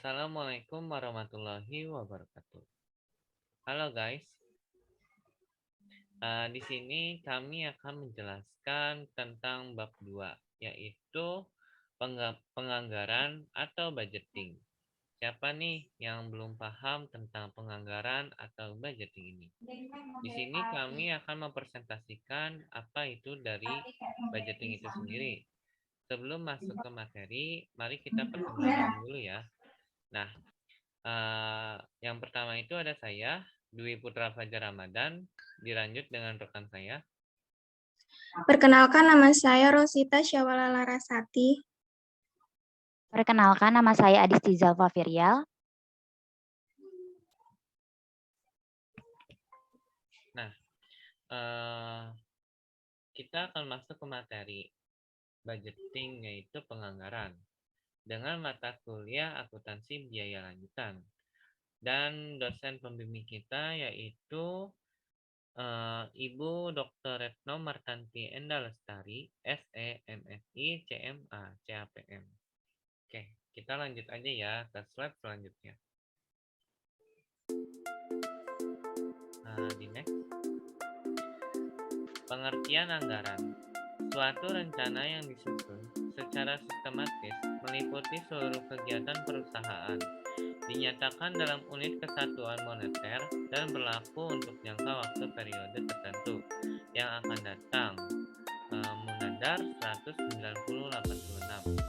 Assalamualaikum warahmatullahi wabarakatuh. Halo guys, di sini kami akan menjelaskan tentang bab 2, yaitu penganggaran atau budgeting. Siapa nih yang belum paham tentang penganggaran atau budgeting ini? Di sini kami akan mempresentasikan apa itu dari budgeting itu sendiri. Sebelum masuk ke materi, mari kita perkenalan dulu ya. Nah, yang pertama itu ada saya, Dwi Putra Fajar Ramadan, dilanjut dengan rekan saya. Perkenalkan, nama saya Rosita Syawala Larasati. Perkenalkan, nama saya Adisti Zalfa Firial. Nah, kita akan masuk ke materi budgeting, yaitu penganggaran, dengan mata kuliah akuntansi biaya lanjutan. Dan dosen pembimbing kita yaitu Ibu Dr. Retno Martanti Enda Lestari, SE, MSI, CMA, CAPM. Oke, kita lanjut aja ya ke slide selanjutnya. Di next. Pengertian anggaran. Suatu rencana yang disusun secara sistematis meliputi seluruh kegiatan perusahaan, dinyatakan dalam unit kesatuan moneter dan berlaku untuk jangka waktu periode tertentu yang akan datang. Munadar 190/86.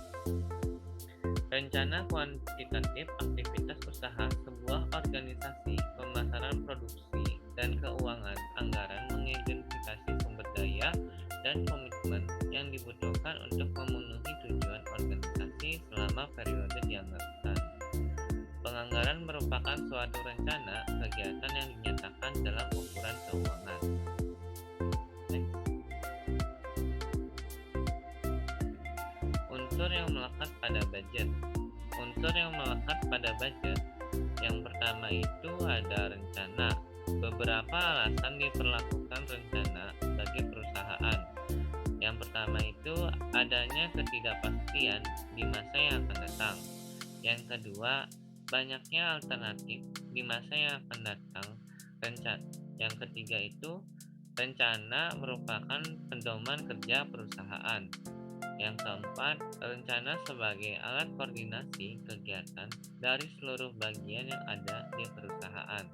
Rencana kuantitatif aktivitas usaha sebuah organisasi, pemasaran produksi, dan keuangan anggaran mengidentifikasi sumber daya dan komitmen yang dibutuhkan untuk memenuhi tujuan organisasi selama periode dianggarkan. Penganggaran merupakan suatu rencana kegiatan yang dinyatakan dalam ukuran keuangan. Unsur yang melekat pada budget. Unsur yang melekat pada budget yang pertama itu ada rencana. Beberapa alasan diperlakukan rencana bagi perusahaan. Yang pertama itu adanya ketidakpastian di masa yang akan datang. Yang kedua, banyaknya alternatif di masa yang akan datang. Yang ketiga itu rencana merupakan pedoman kerja perusahaan. Yang keempat, rencana sebagai alat koordinasi kegiatan dari seluruh bagian yang ada di perusahaan.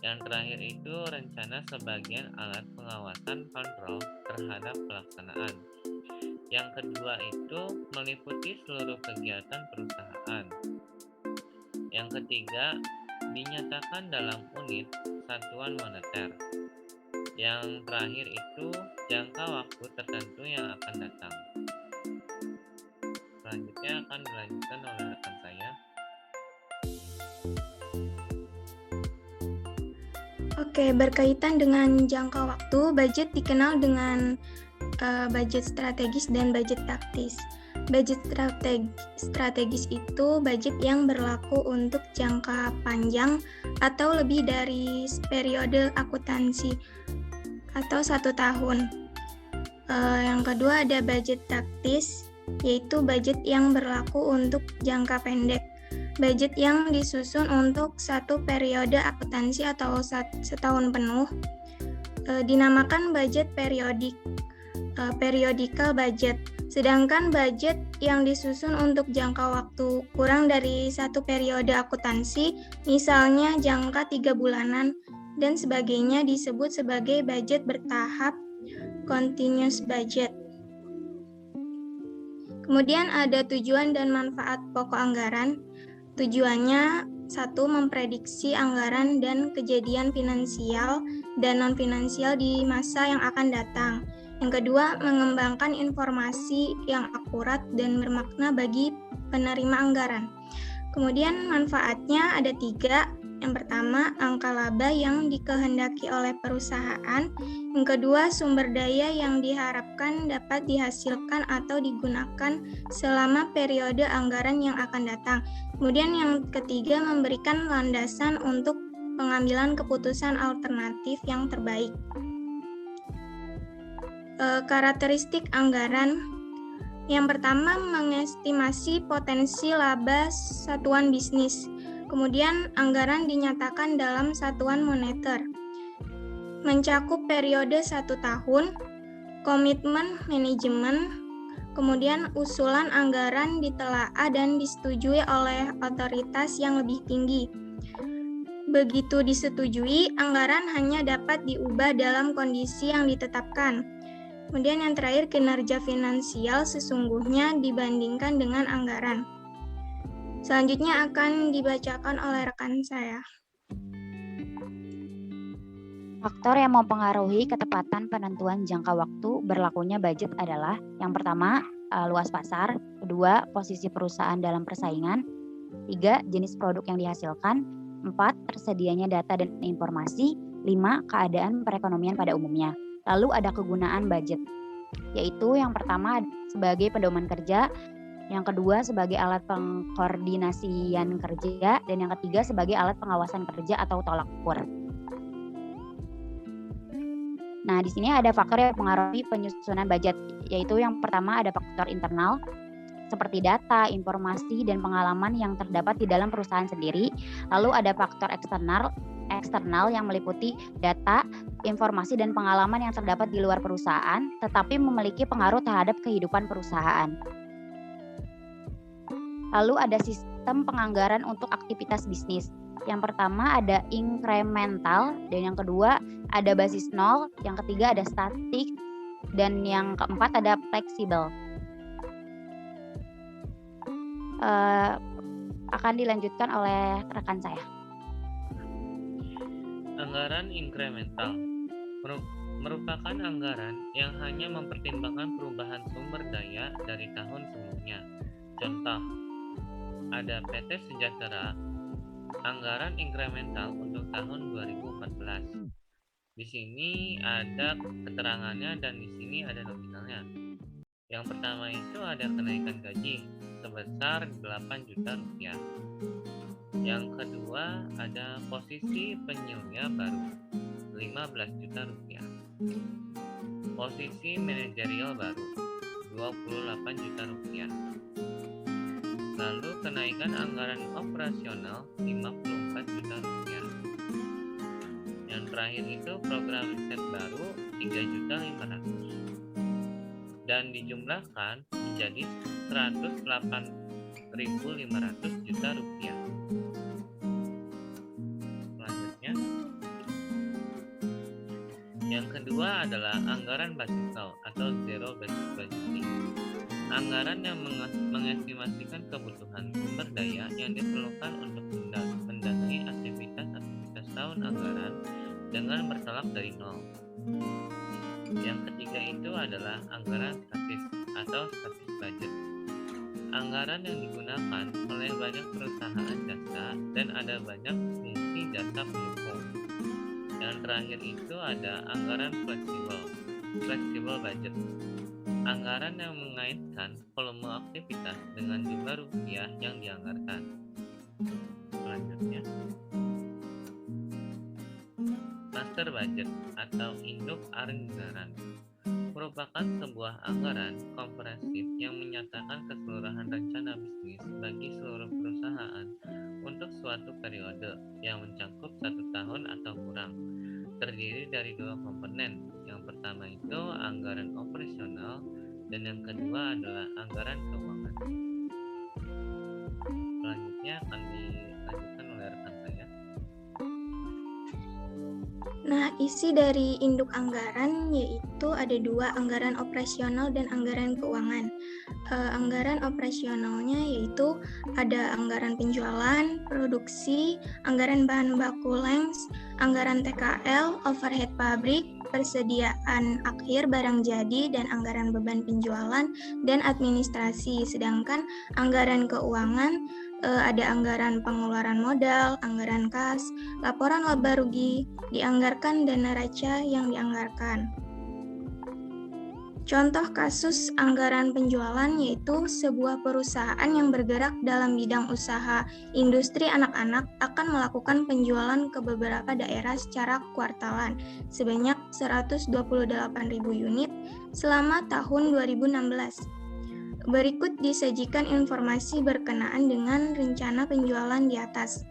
Yang terakhir itu rencana sebagai alat pengawasan kontrol terhadap pelaksanaan. Yang kedua itu meliputi seluruh kegiatan perusahaan. Yang ketiga, dinyatakan dalam unit satuan moneter. Yang terakhir itu jangka waktu tertentu yang akan datang. Selanjutnya akan dilanjutkan oleh rekan saya. Oke, berkaitan dengan jangka waktu, budget dikenal dengan budget strategis dan budget taktis. Budget strategis itu budget yang berlaku untuk jangka panjang atau lebih dari periode akuntansi atau 1 tahun. Yang kedua ada budget taktis, yaitu budget yang berlaku untuk jangka pendek. Budget yang disusun untuk 1 periode akuntansi atau setahun penuh dinamakan budget periodical budget. Sedangkan budget yang disusun untuk jangka waktu kurang dari 1 periode akuntansi, misalnya jangka 3 bulanan dan sebagainya, disebut sebagai budget bertahap, continuous budget. Kemudian ada tujuan dan manfaat pokok anggaran. Tujuannya 1. Memprediksi anggaran dan kejadian finansial dan non-finansial di masa yang akan datang. Yang kedua, mengembangkan informasi yang akurat dan bermakna bagi penerima anggaran. Kemudian manfaatnya ada 3. Yang pertama, angka laba yang dikehendaki oleh perusahaan. Yang kedua, sumber daya yang diharapkan dapat dihasilkan atau digunakan selama periode anggaran yang akan datang. Kemudian yang ketiga, memberikan landasan untuk pengambilan keputusan alternatif yang terbaik. Karakteristik anggaran. Yang pertama, mengestimasi potensi laba satuan bisnis. Kemudian, anggaran dinyatakan dalam satuan moneter. Mencakup periode 1 tahun, komitmen manajemen, kemudian usulan anggaran ditelaah dan disetujui oleh otoritas yang lebih tinggi. Begitu disetujui, anggaran hanya dapat diubah dalam kondisi yang ditetapkan. Kemudian yang terakhir, kinerja finansial sesungguhnya dibandingkan dengan anggaran. Selanjutnya akan dibacakan oleh rekan saya. Faktor yang mempengaruhi ketepatan penentuan jangka waktu berlakunya budget adalah yang pertama, luas pasar, kedua, posisi perusahaan dalam persaingan, tiga, jenis produk yang dihasilkan, empat, tersedianya data dan informasi, lima, keadaan perekonomian pada umumnya. Lalu ada kegunaan budget, yaitu yang pertama sebagai pedoman kerja, yang kedua sebagai alat pengkoordinasian kerja, dan yang ketiga sebagai alat pengawasan kerja atau tolak ukur. Nah, di sini ada faktor yang mempengaruhi penyusunan budget, yaitu yang pertama ada faktor internal, seperti data, informasi, dan pengalaman yang terdapat di dalam perusahaan sendiri. Lalu ada faktor eksternal yang meliputi data, informasi, dan pengalaman yang terdapat di luar perusahaan, tetapi memiliki pengaruh terhadap kehidupan perusahaan. Lalu ada sistem penganggaran untuk aktivitas bisnis. Yang pertama ada incremental, dan yang kedua ada basis nol, yang ketiga ada statik, dan yang keempat ada fleksibel. Akan dilanjutkan oleh rekan saya. Anggaran inkremental merupakan anggaran yang hanya mempertimbangkan perubahan sumber daya dari tahun sebelumnya. Contoh, ada PT Sejahtera, anggaran inkremental untuk tahun 2014. Di sini ada keterangannya dan di sini ada nominalnya. Yang pertama itu ada kenaikan gaji sebesar 8 juta rupiah. Yang kedua ada posisi penyelia baru 15 juta rupiah. Posisi manajerial baru 28 juta rupiah. Lalu kenaikan anggaran operasional 54 juta rupiah. Yang terakhir itu program riset baru 3.500.000 dan dijumlahkan menjadi 108.500 juta rupiah. Selanjutnya, yang kedua adalah anggaran basis nol atau zero based budgeting. Anggaran yang mengestimasikan kebutuhan sumber daya yang diperlukan untuk mendanai aktivitas tahun anggaran dengan bertolak dari nol. Yang ketiga itu adalah anggaran statis atau statis budget. Anggaran yang digunakan oleh banyak perusahaan jasa dan ada banyak fungsi jasa pendukung. Yang terakhir itu ada anggaran fleksibel budget. Anggaran yang mengaitkan volume aktivitas dengan jumlah rupiah yang dianggarkan. Selanjutnya, master budget atau induk anggaran merupakan sebuah anggaran komprehensif yang menyatakan keseluruhan rencana bisnis bagi seluruh perusahaan untuk suatu periode yang mencakup 1 tahun atau kurang. Terdiri dari 2 komponen. Yang pertama itu anggaran operasional dan yang kedua adalah anggaran keuangan. Selanjutnya akan dilanjutkan oleh rekan saya. Nah, isi dari induk anggaran yaitu ada 2, anggaran operasional dan anggaran keuangan. Anggaran operasionalnya yaitu ada anggaran penjualan, produksi, anggaran bahan baku lens, anggaran TKL, overhead pabrik, persediaan akhir barang jadi, dan anggaran beban penjualan dan administrasi. Sedangkan anggaran keuangan ada anggaran pengeluaran modal, anggaran kas, laporan laba rugi, dianggarkan dan neraca yang dianggarkan. Contoh kasus anggaran penjualan yaitu sebuah perusahaan yang bergerak dalam bidang usaha industri anak-anak akan melakukan penjualan ke beberapa daerah secara kuartalan sebanyak 128.000 unit selama tahun 2016. Berikut disajikan informasi berkenaan dengan rencana penjualan di atas.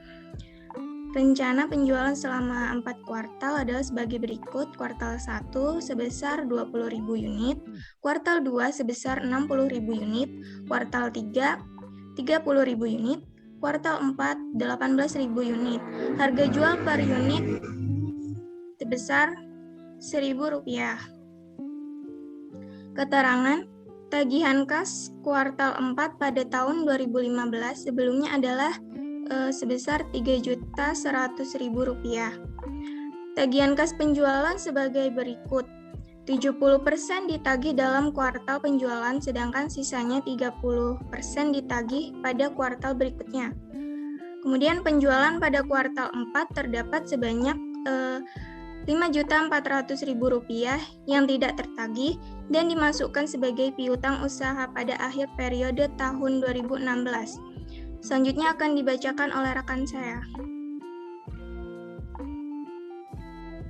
Rencana penjualan selama 4 kuartal adalah sebagai berikut. Kuartal 1 sebesar 20.000 unit, kuartal 2 sebesar 60.000 unit, kuartal 3 30.000 unit, kuartal 4 18.000 unit. Harga jual per unit sebesar Rp1.000. Keterangan tagihan kas kuartal 4 pada tahun 2015 sebelumnya adalah sebesar Rp3.100.000. Tagihan kas penjualan sebagai berikut. 70% ditagih dalam kuartal penjualan, sedangkan sisanya 30% ditagih pada kuartal berikutnya. Kemudian penjualan pada kuartal 4 terdapat sebanyak Rp5.400.000 yang tidak tertagih dan dimasukkan sebagai piutang usaha pada akhir periode tahun 2016. Selanjutnya akan dibacakan oleh rekan saya.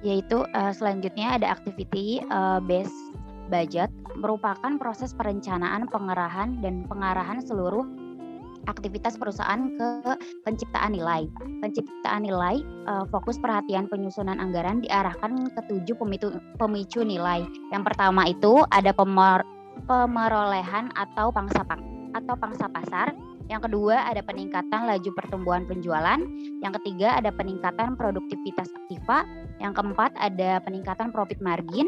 Yaitu selanjutnya ada activity based budget, merupakan proses perencanaan, pengerahan, dan pengarahan seluruh aktivitas perusahaan ke penciptaan nilai. Penciptaan nilai, fokus perhatian penyusunan anggaran diarahkan ke 7 pemicu nilai. Yang pertama itu ada pemerolehan atau pangsa pasar. Yang kedua ada peningkatan laju pertumbuhan penjualan. Yang ketiga ada peningkatan produktivitas aktiva. Yang keempat ada peningkatan profit margin.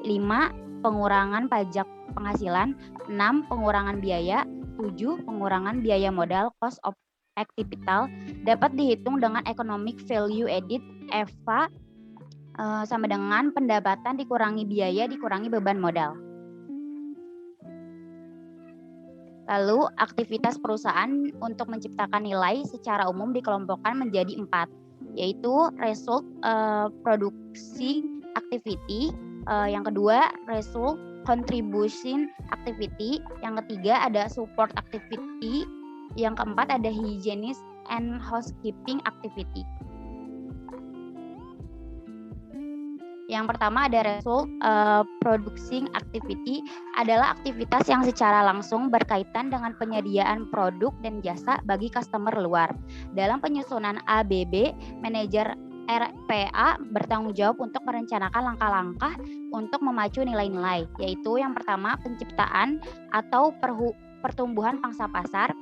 5. Pengurangan pajak penghasilan. 6. Pengurangan biaya. 7. Pengurangan biaya modal, cost of capital, dapat dihitung dengan economic value added EVA sama dengan pendapatan dikurangi biaya dikurangi beban modal. Lalu aktivitas perusahaan untuk menciptakan nilai secara umum dikelompokkan menjadi 4, yaitu result producing activity, yang kedua result contribution activity, yang ketiga ada support activity, yang keempat ada hygienist and housekeeping activity. Yang pertama ada result producing activity, adalah aktivitas yang secara langsung berkaitan dengan penyediaan produk dan jasa bagi customer luar. Dalam penyusunan ABB, manajer RPA bertanggung jawab untuk merencanakan langkah-langkah untuk memacu nilai-nilai, yaitu yang pertama penciptaan atau pertumbuhan pangsa pasar,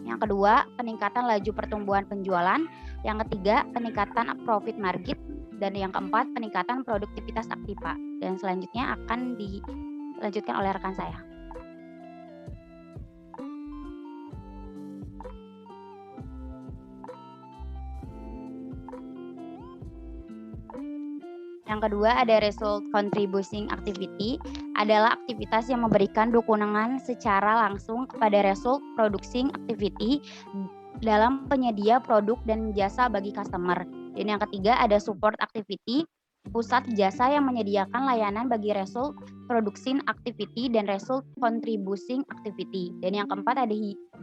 yang kedua peningkatan laju pertumbuhan penjualan, yang ketiga peningkatan profit margin, dan yang keempat peningkatan produktivitas aktiva. Dan selanjutnya akan dilanjutkan oleh rekan saya. Yang kedua ada result contributing activity, adalah aktivitas yang memberikan dukungan secara langsung kepada result producing activity dalam penyedia produk dan jasa bagi customer. Dan yang ketiga ada support activity, pusat jasa yang menyediakan layanan bagi result producing activity dan result contributing activity. Dan yang keempat ada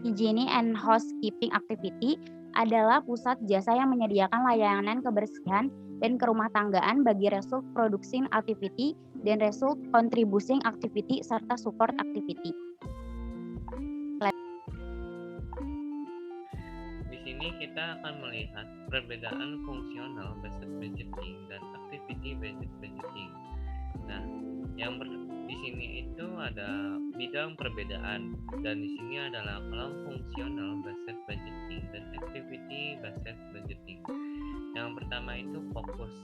hygiene and housekeeping activity, adalah pusat jasa yang menyediakan layanan kebersihan dan kerumah tanggaan bagi result producing activity dan result contributing activity serta support activity. Di sini kita akan melihat perbedaan fungsional based budgeting dan activity based budgeting. Nah, di sini itu ada bidang perbedaan, dan di sini adalah kolom fungsional based budgeting dan activity based budgeting. Yang pertama itu fokus.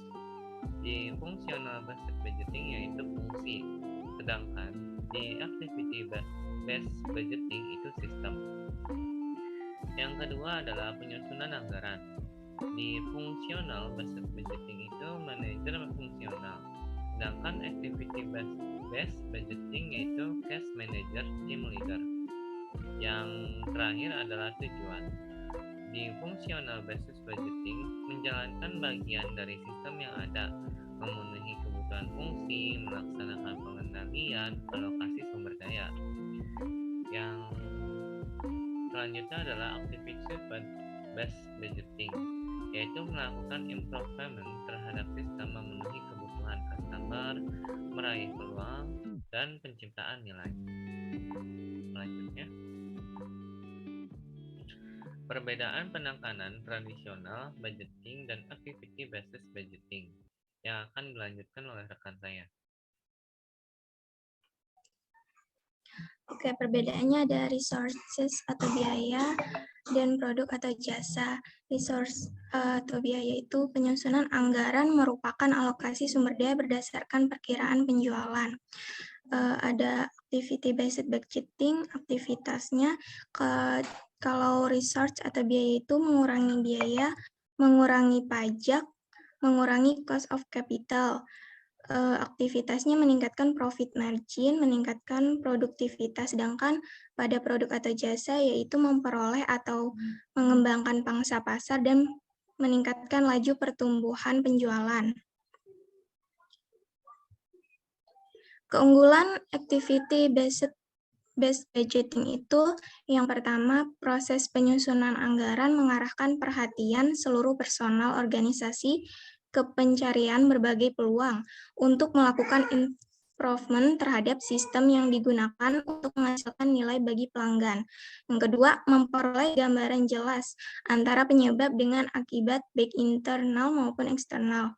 Di fungsional based budgeting yaitu fungsi, sedangkan di activity based budgeting itu sistem. Yang kedua adalah penyusunan anggaran. Di fungsional based budgeting itu manajer fungsional, sedangkan activity based budgeting yaitu cash manager, team leader. Yang terakhir adalah tujuan. Di fungsional basis budgeting menjalankan bagian dari sistem yang ada, memenuhi kebutuhan fungsi, melaksanakan pengendalian, alokasi sumber daya. Yang selanjutnya adalah activity based budgeting, yaitu melakukan improvement terhadap sistem, memenuhi kebutuhan customer, meraih peluang, dan penciptaan nilai. Selanjutnya, perbedaan penekanan tradisional budgeting dan activity based budgeting yang akan dilanjutkan oleh rekan saya. Oke, perbedaannya ada resources atau biaya dan produk atau jasa. Resource atau biaya itu penyusunan anggaran merupakan alokasi sumber daya berdasarkan perkiraan penjualan. Ada activity based budgeting, aktivitasnya kalau resource atau biaya itu mengurangi biaya, mengurangi pajak, mengurangi cost of capital. Aktivitasnya meningkatkan profit margin, meningkatkan produktivitas, sedangkan pada produk atau jasa yaitu memperoleh atau mengembangkan pangsa pasar dan meningkatkan laju pertumbuhan penjualan. Keunggulan activity based budgeting itu yang pertama, proses penyusunan anggaran mengarahkan perhatian seluruh personal organisasi ke pencarian berbagai peluang untuk melakukan improvement terhadap sistem yang digunakan untuk menghasilkan nilai bagi pelanggan. Yang kedua, memperoleh gambaran jelas antara penyebab dengan akibat baik internal maupun eksternal.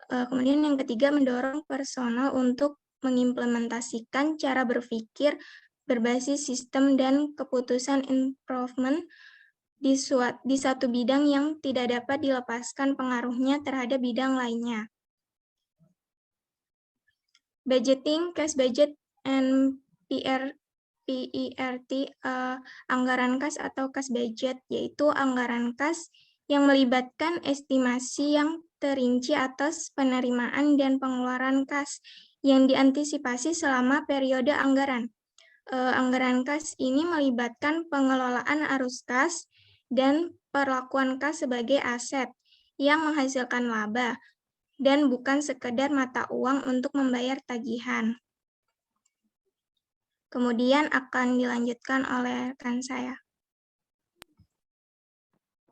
Kemudian yang ketiga, mendorong personal untuk mengimplementasikan cara berpikir berbasis sistem dan keputusan improvement di satu bidang yang tidak dapat dilepaskan pengaruhnya terhadap bidang lainnya. Budgeting, cash budget, and PERT, anggaran kas atau cash budget, yaitu anggaran kas yang melibatkan estimasi yang terinci atas penerimaan dan pengeluaran kas yang diantisipasi selama periode anggaran. Anggaran kas ini melibatkan pengelolaan arus kas dan perlakuan kas sebagai aset yang menghasilkan laba dan bukan sekedar mata uang untuk membayar tagihan. Kemudian akan dilanjutkan oleh rekan saya.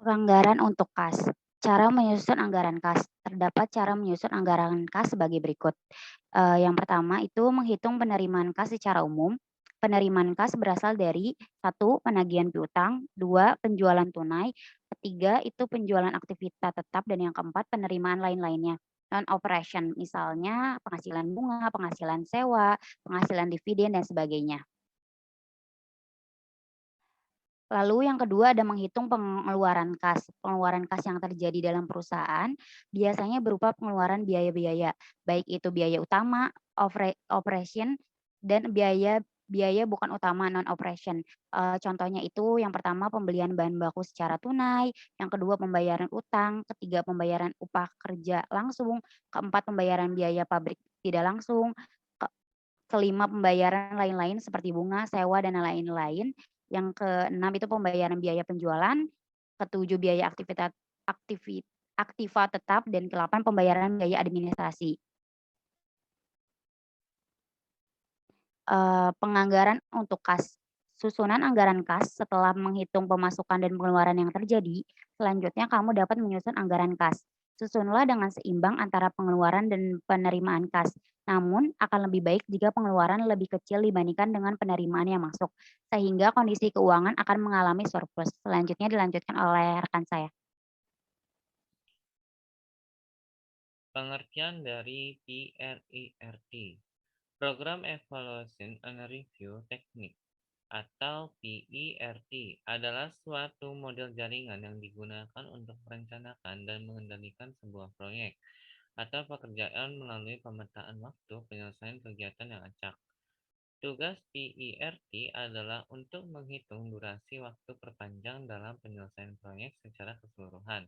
Penganggaran untuk kas. Cara menyusun anggaran kas. Terdapat cara menyusun anggaran kas sebagai berikut. Yang pertama itu menghitung penerimaan kas secara umum. Penerimaan kas berasal dari 1. Penagihan piutang, 2. Penjualan tunai, 3. Itu penjualan aktivitas tetap, dan yang keempat penerimaan lain-lainnya. Non-operation, misalnya penghasilan bunga, penghasilan sewa, penghasilan dividen, dan sebagainya. Lalu yang kedua ada menghitung pengeluaran kas. Pengeluaran kas yang terjadi dalam perusahaan biasanya berupa pengeluaran biaya-biaya, baik itu biaya utama, operation, dan biaya bukan utama non-operation. Contohnya itu yang pertama pembelian bahan baku secara tunai, yang kedua pembayaran utang, ketiga pembayaran upah kerja langsung, keempat pembayaran biaya pabrik tidak langsung, kelima pembayaran lain-lain seperti bunga, sewa, dan lain-lain. Yang keenam itu pembayaran biaya penjualan, ketujuh biaya aktiva tetap, dan ke-8 pembayaran biaya administrasi. Penganggaran untuk kas. Susunan anggaran kas setelah menghitung pemasukan dan pengeluaran yang terjadi, selanjutnya kamu dapat menyusun anggaran kas. Susunlah dengan seimbang antara pengeluaran dan penerimaan kas. Namun, akan lebih baik jika pengeluaran lebih kecil dibandingkan dengan penerimaan yang masuk, sehingga kondisi keuangan akan mengalami surplus. Selanjutnya dilanjutkan oleh rekan saya. Pengertian dari PERT, Program Evaluation and Review Technique atau PERT adalah suatu model jaringan yang digunakan untuk merencanakan dan mengendalikan sebuah proyek atau pekerjaan melalui pemetaan waktu penyelesaian kegiatan yang acak. Tugas PERT adalah untuk menghitung durasi waktu perpanjang dalam penyelesaian proyek secara keseluruhan.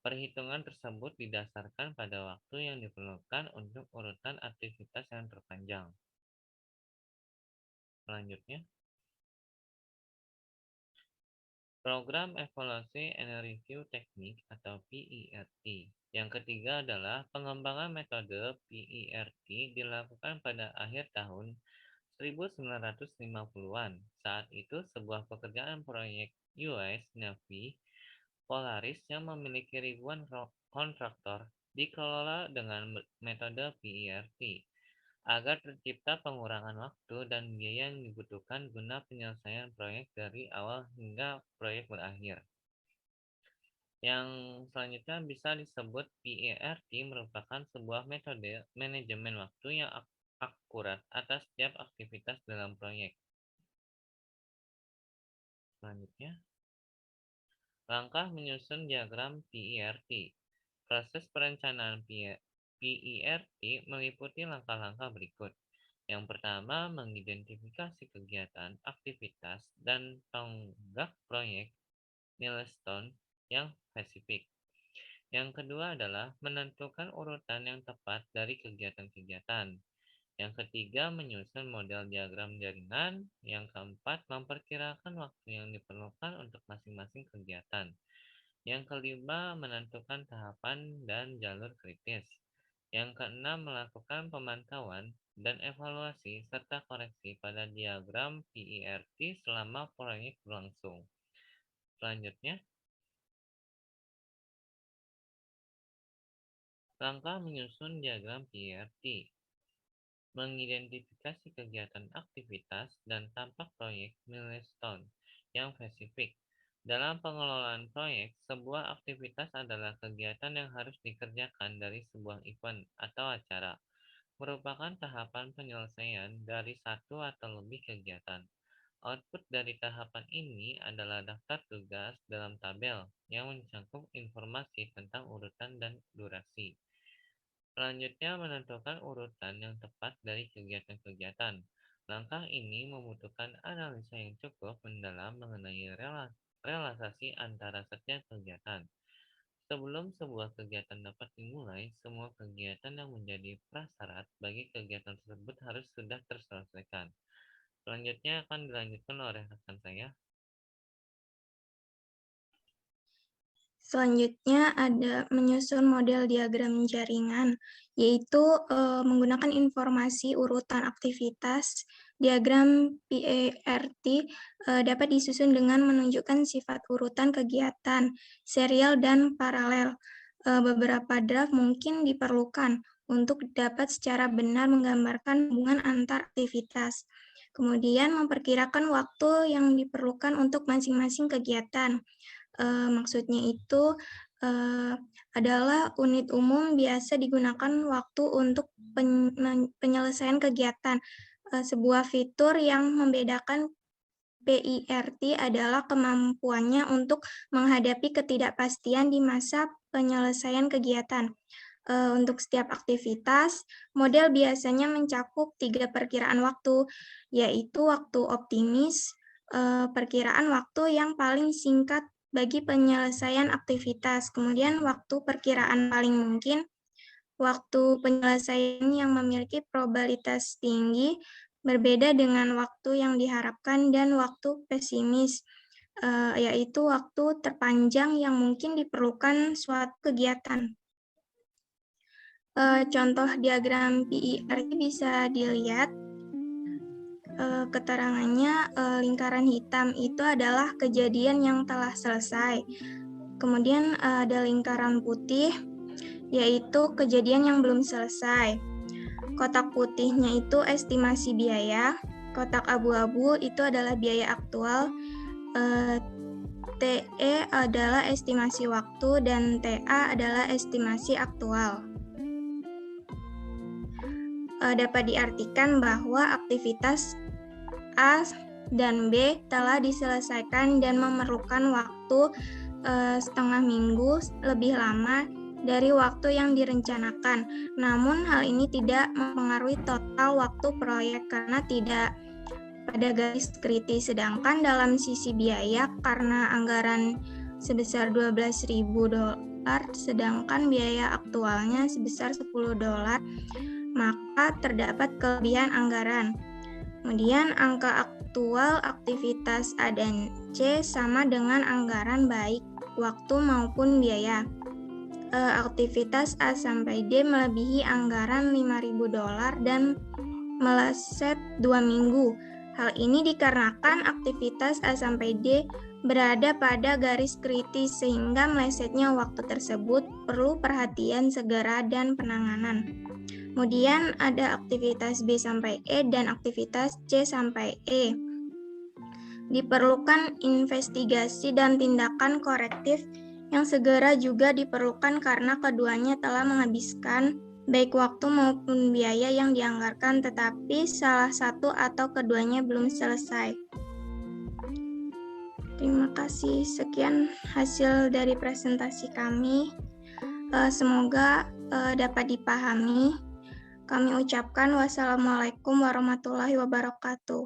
Perhitungan tersebut didasarkan pada waktu yang diperlukan untuk urutan aktivitas yang terpanjang. Selanjutnya, Program Evaluasi and Review Technique atau PERT. Yang ketiga adalah pengembangan metode PERT dilakukan pada akhir tahun 1950-an. Saat itu sebuah pekerjaan proyek US Navy Polaris yang memiliki ribuan kontraktor dikelola dengan metode PERT. agar tercipta pengurangan waktu dan biaya yang dibutuhkan guna penyelesaian proyek dari awal hingga proyek berakhir. Yang selanjutnya bisa disebut PERT merupakan sebuah metode manajemen waktu yang akurat atas setiap aktivitas dalam proyek. Selanjutnya, langkah menyusun diagram PERT. Proses perencanaan PERT meliputi langkah-langkah berikut. Yang pertama, mengidentifikasi kegiatan, aktivitas, dan tonggak proyek milestone yang spesifik. Yang kedua adalah menentukan urutan yang tepat dari kegiatan-kegiatan. Yang ketiga, menyusun model diagram jaringan. Yang keempat, memperkirakan waktu yang diperlukan untuk masing-masing kegiatan. Yang kelima, menentukan tahapan dan jalur kritis. Yang keenam, melakukan pemantauan dan evaluasi serta koreksi pada diagram PERT selama proyek berlangsung. Selanjutnya, langkah menyusun diagram PERT. Mengidentifikasi kegiatan aktivitas dan tampak proyek milestone yang spesifik. Dalam pengelolaan proyek, sebuah aktivitas adalah kegiatan yang harus dikerjakan dari sebuah event atau acara, merupakan tahapan penyelesaian dari satu atau lebih kegiatan. Output dari tahapan ini adalah daftar tugas dalam tabel yang mencakup informasi tentang urutan dan durasi. Selanjutnya, menentukan urutan yang tepat dari kegiatan-kegiatan. Langkah ini membutuhkan analisa yang cukup mendalam mengenai realisasi antara setiap kegiatan. Sebelum sebuah kegiatan dapat dimulai, semua kegiatan yang menjadi prasyarat bagi kegiatan tersebut harus sudah terselesaikan. Selanjutnya akan dilanjutkan oleh rekan saya. Selanjutnya ada menyusun model diagram jaringan, yaitu menggunakan informasi urutan aktivitas. Diagram PERT dapat disusun dengan menunjukkan sifat urutan kegiatan, serial dan paralel. Beberapa draft mungkin diperlukan untuk dapat secara benar menggambarkan hubungan antar aktivitas. Kemudian memperkirakan waktu yang diperlukan untuk masing-masing kegiatan. Maksudnya itu adalah unit umum biasa digunakan waktu untuk penyelesaian kegiatan. Sebuah fitur yang membedakan PERT adalah kemampuannya untuk menghadapi ketidakpastian di masa penyelesaian kegiatan. Untuk setiap aktivitas, model biasanya mencakup 3 perkiraan waktu, yaitu waktu optimis, perkiraan waktu yang paling singkat bagi penyelesaian aktivitas, kemudian waktu perkiraan paling mungkin, waktu penyelesaian yang memiliki probabilitas tinggi, berbeda dengan waktu yang diharapkan, dan waktu pesimis, yaitu waktu terpanjang yang mungkin diperlukan suatu kegiatan. Contoh diagram PERT bisa dilihat. Keterangannya, lingkaran hitam itu adalah kejadian yang telah selesai. Kemudian ada lingkaran putih, yaitu kejadian yang belum selesai. Kotak putihnya itu estimasi biaya, kotak abu-abu itu adalah biaya aktual, TE adalah estimasi waktu, dan TA adalah estimasi aktual. Dapat diartikan bahwa aktivitas A dan B telah diselesaikan dan memerlukan waktu setengah minggu lebih lama dari waktu yang direncanakan. Namun hal ini tidak mempengaruhi total waktu proyek karena tidak pada garis kritis. Sedangkan dalam sisi biaya, karena anggaran sebesar $12.000, sedangkan biaya aktualnya sebesar $10, maka terdapat kelebihan anggaran. Kemudian angka aktual aktivitas A dan C sama dengan anggaran baik waktu maupun biaya. Aktivitas A sampai D melebihi anggaran $5.000 dan meleset 2 minggu. Hal ini dikarenakan aktivitas A sampai D berada pada garis kritis sehingga melesetnya waktu tersebut perlu perhatian segera dan penanganan. Kemudian ada aktivitas B sampai E dan aktivitas C sampai E. Diperlukan investigasi dan tindakan korektif yang segera juga diperlukan karena keduanya telah menghabiskan baik waktu maupun biaya yang dianggarkan, tetapi salah satu atau keduanya belum selesai. Terima kasih. Sekian hasil dari presentasi kami. Semoga dapat dipahami. Kami ucapkan wassalamualaikum warahmatullahi wabarakatuh.